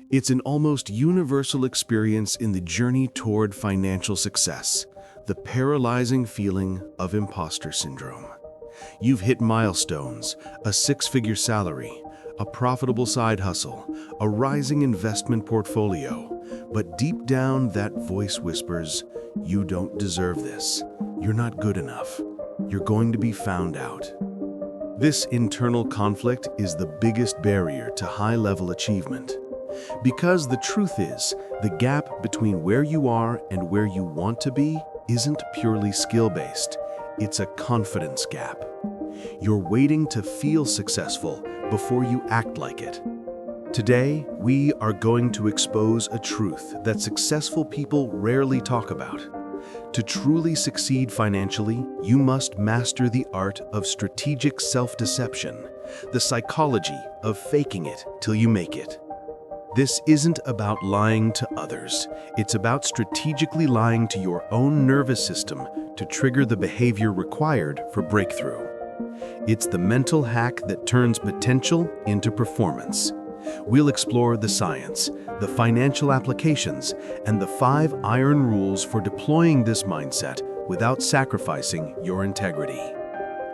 It's an almost universal experience in the journey toward financial success, the paralyzing feeling of imposter syndrome. You've hit milestones, a six-figure salary, a profitable side hustle, a rising investment portfolio, but deep down that voice whispers, you don't deserve this. You're not good enough. You're going to be found out. This internal conflict is the biggest barrier to high-level achievement. Because the truth is, the gap between where you are and where you want to be isn't purely skill-based. It's a confidence gap. You're waiting to feel successful before you act like it. Today, we are going to expose a truth that successful people rarely talk about. To truly succeed financially, you must master the art of strategic self-deception, the psychology of faking it till you make it. This isn't about lying to others. It's about strategically lying to your own nervous system to trigger the behavior required for breakthrough. It's the mental hack that turns potential into performance. We'll explore the science, the financial applications, and the 5 iron rules for deploying this mindset without sacrificing your integrity.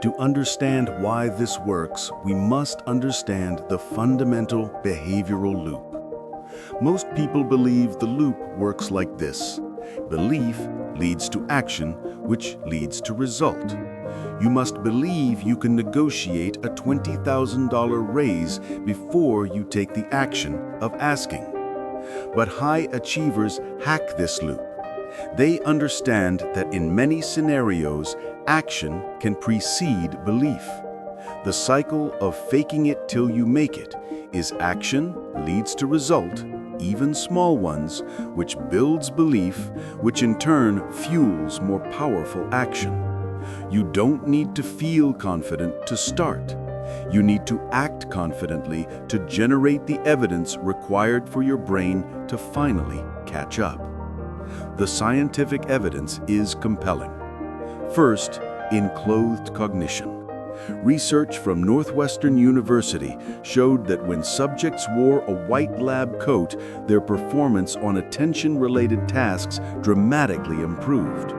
To understand why this works, we must understand the fundamental behavioral loop. Most people believe the loop works like this. Belief leads to action, which leads to result. You must believe you can negotiate a $20,000 raise before you take the action of asking. But high achievers hack this loop. They understand that in many scenarios, action can precede belief. The cycle of faking it till you make it is action leads to result, even small ones, which builds belief, which in turn fuels more powerful action. You don't need to feel confident to start. You need to act confidently to generate the evidence required for your brain to finally catch up. The scientific evidence is compelling. First, Enclothed cognition. Research from Northwestern University showed that when subjects wore a white lab coat, their performance on attention-related tasks dramatically improved.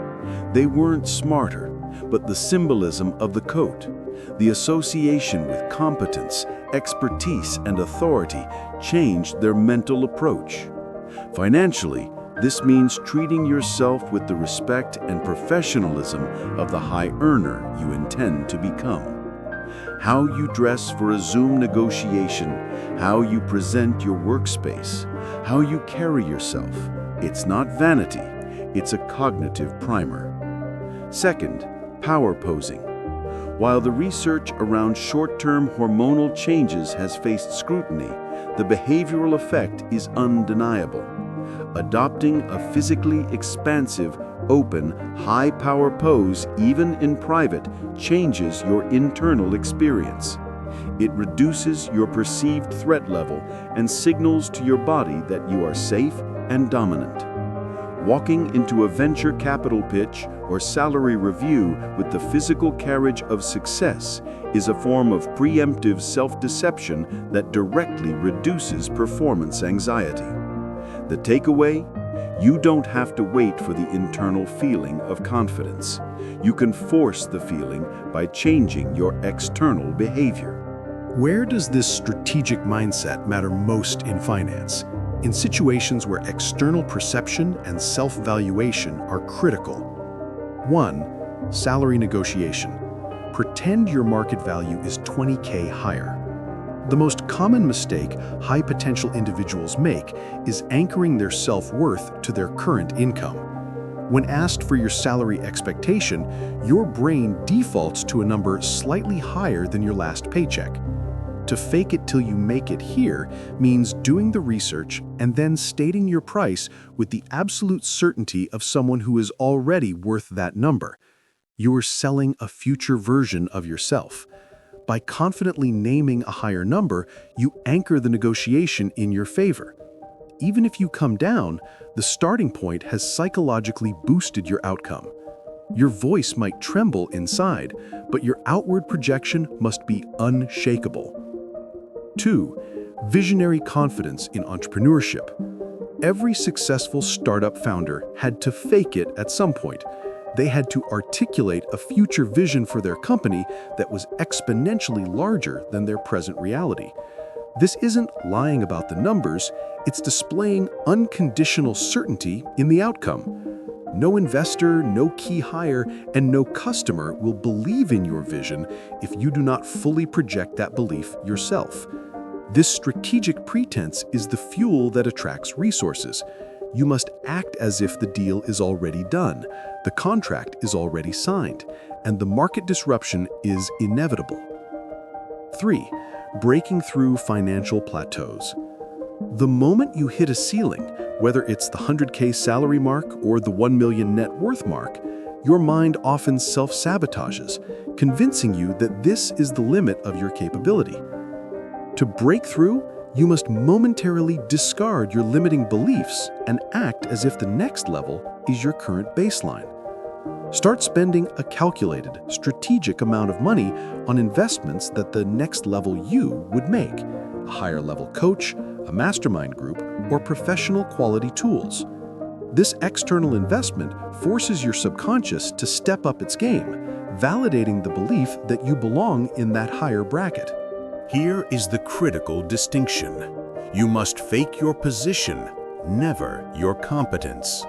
They weren't smarter, but the symbolism of the coat, the association with competence, expertise, and authority changed their mental approach. Financially, this means treating yourself with the respect and professionalism of the high earner you intend to become. How you dress for a Zoom negotiation, how you present your workspace, how you carry yourself. It's not vanity, it's a cognitive primer. Second, power posing. While the research around short-term hormonal changes has faced scrutiny, the behavioral effect is undeniable. Adopting a physically expansive, open, high-power pose, even in private, changes your internal experience. It reduces your perceived threat level and signals to your body that you are safe and dominant. Walking into a venture capital pitch or salary review with the physical carriage of success is a form of preemptive self-deception that directly reduces performance anxiety. The takeaway? You don't have to wait for the internal feeling of confidence. You can force the feeling by changing your external behavior. Where does this strategic mindset matter most in finance? In situations where external perception and self-valuation are critical. 1. Salary negotiation. Pretend your market value is $20K higher. The most common mistake high-potential individuals make is anchoring their self-worth to their current income. When asked for your salary expectation, your brain defaults to a number slightly higher than your last paycheck. To fake it till you make it here means doing the research and then stating your price with the absolute certainty of someone who is already worth that number. You are selling a future version of yourself. By confidently naming a higher number, you anchor the negotiation in your favor. Even if you come down, the starting point has psychologically boosted your outcome. Your voice might tremble inside, but your outward projection must be unshakable. 2. Visionary confidence in entrepreneurship. Every successful startup founder had to fake it at some point. They had to articulate a future vision for their company that was exponentially larger than their present reality. This isn't lying about the numbers, it's displaying unconditional certainty in the outcome. No investor, no key hire, and no customer will believe in your vision if you do not fully project that belief yourself. This strategic pretense is the fuel that attracts resources. You must act as if the deal is already done, the contract is already signed, and the market disruption is inevitable. 3. Breaking through financial plateaus. The moment you hit a ceiling, whether it's the 100K salary mark or the 1 million net worth mark, your mind often self-sabotages, convincing you that this is the limit of your capability. To break through, you must momentarily discard your limiting beliefs and act as if the next level is your current baseline. Start spending a calculated, strategic amount of money on investments that the next level you would make: a higher level coach, a mastermind group, or professional quality tools. This external investment forces your subconscious to step up its game, validating the belief that you belong in that higher bracket. Here is the critical distinction. You must fake your position, never your competence.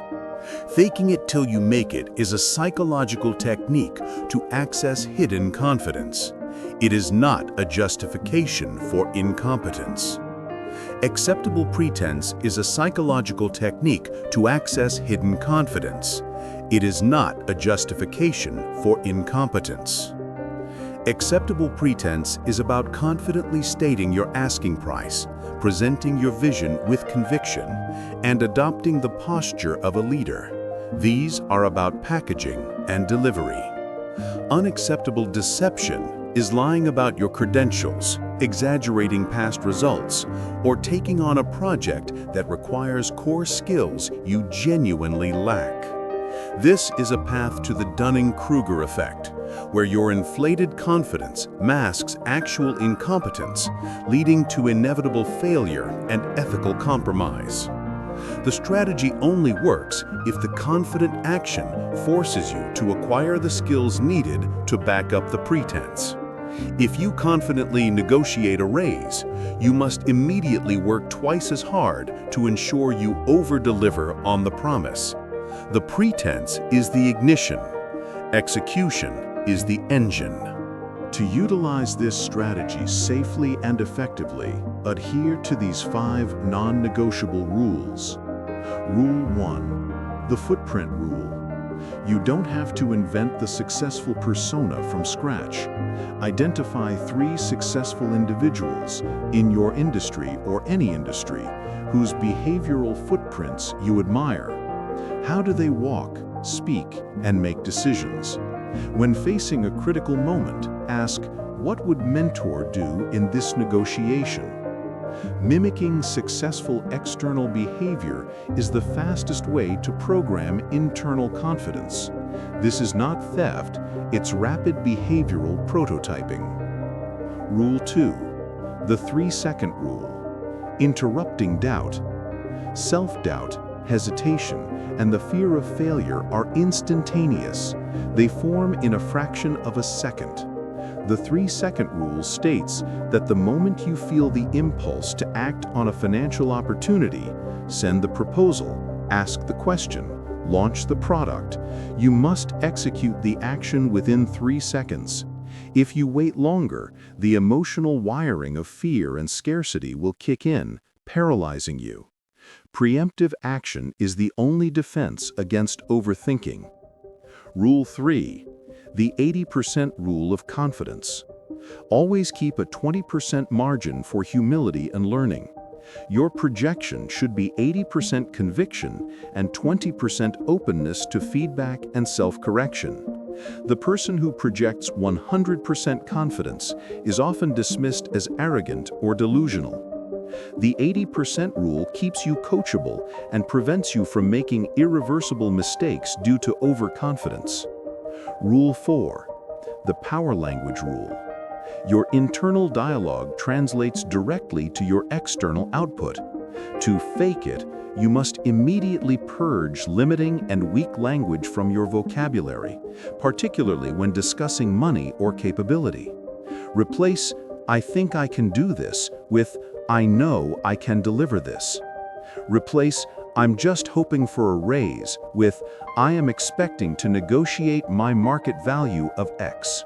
Faking it till you make it is a psychological technique to access hidden confidence. It is not a justification for incompetence. Acceptable pretense is a psychological technique to access hidden confidence. It is not a justification for incompetence. Acceptable pretense is about confidently stating your asking price, presenting your vision with conviction, and adopting the posture of a leader. These are about packaging and delivery. Unacceptable deception is lying about your credentials, exaggerating past results, or taking on a project that requires core skills you genuinely lack. This is a path to the Dunning-Kruger effect, where your inflated confidence masks actual incompetence, leading to inevitable failure and ethical compromise. The strategy only works if the confident action forces you to acquire the skills needed to back up the pretense. If you confidently negotiate a raise, you must immediately work twice as hard to ensure you over-deliver on the promise. The pretense is the ignition. Execution is the engine. To utilize this strategy safely and effectively, adhere to these 5 non-negotiable rules. Rule 1. The footprint rule. You don't have to invent the successful persona from scratch. Identify 3 successful individuals in your industry or any industry whose behavioral footprints you admire. How do they walk, speak, and make decisions? When facing a critical moment, ask, what would mentor do in this negotiation? Mimicking successful external behavior is the fastest way to program internal confidence. This is not theft, it's rapid behavioral prototyping. Rule 2. The 3-second rule. Interrupting doubt. Self-doubt, hesitation, and the fear of failure are instantaneous. They form in a fraction of a second. The 3-second rule states that the moment you feel the impulse to act on a financial opportunity, send the proposal, ask the question, launch the product, you must execute the action within 3 seconds. If you wait longer, the emotional wiring of fear and scarcity will kick in, paralyzing you. Preemptive action is the only defense against overthinking. Rule 3. The 80% rule of confidence. Always keep a 20% margin for humility and learning. Your projection should be 80% conviction and 20% openness to feedback and self-correction. The person who projects 100% confidence is often dismissed as arrogant or delusional. The 80% rule keeps you coachable and prevents you from making irreversible mistakes due to overconfidence. Rule 4. The power language rule. Your internal dialogue translates directly to your external output. To fake it, you must immediately purge limiting and weak language from your vocabulary, particularly when discussing money or capability. Replace "I think I can do this" with "I know I can deliver this." Replace "I'm just hoping for a raise" with "I am expecting to negotiate my market value of X."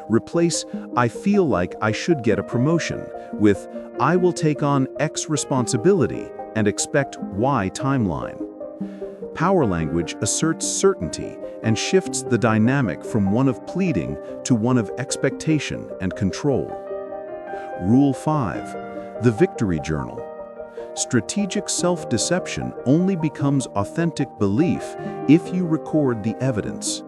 Replace "I feel like I should get a promotion" with "I will take on X responsibility and expect Y timeline." Power language asserts certainty and shifts the dynamic from one of pleading to one of expectation and control. Rule 5. The Victory Journal. Strategic self-deception only becomes authentic belief if you record the evidence.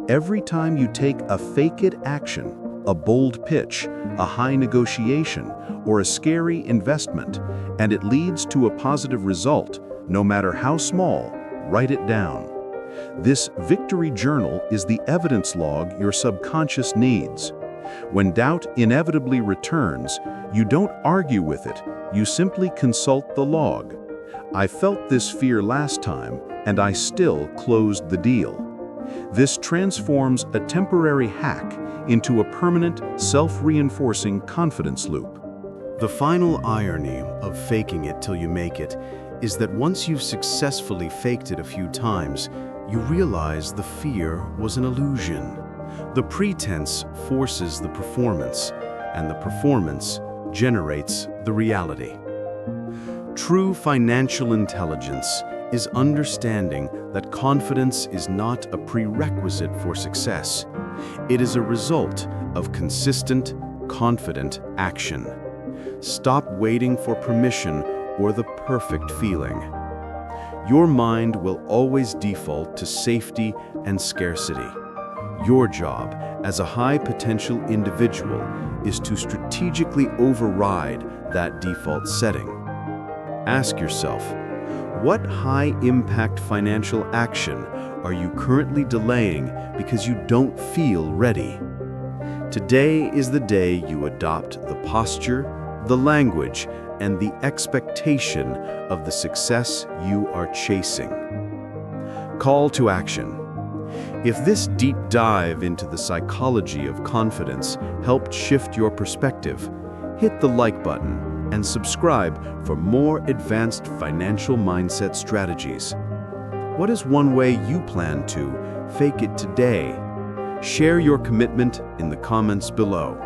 Every time you take a fake-it action, a bold pitch, a high negotiation, or a scary investment, and it leads to a positive result, no matter how small, write it down. This victory journal is the evidence log your subconscious needs. When doubt inevitably returns, you don't argue with it, you simply consult the log. "I felt this fear last time, and I still closed the deal." This transforms a temporary hack into a permanent, self-reinforcing confidence loop. The final irony of faking it till you make it is that once you've successfully faked it a few times, you realize the fear was an illusion. The pretense forces the performance, and the performance generates the reality. True financial intelligence is understanding that confidence is not a prerequisite for success. It is a result of consistent, confident action. Stop waiting for permission or the perfect feeling. Your mind will always default to safety and scarcity. Your job as a high-potential individual is to strategically override that default setting. Ask yourself, what high-impact financial action are you currently delaying because you don't feel ready? Today is the day you adopt the posture, the language, and the expectation of the success you are chasing. Call to action. If this deep dive into the psychology of confidence helped shift your perspective, hit the like button and subscribe for more advanced financial mindset strategies. What is one way you plan to fake it today? Share your commitment in the comments below.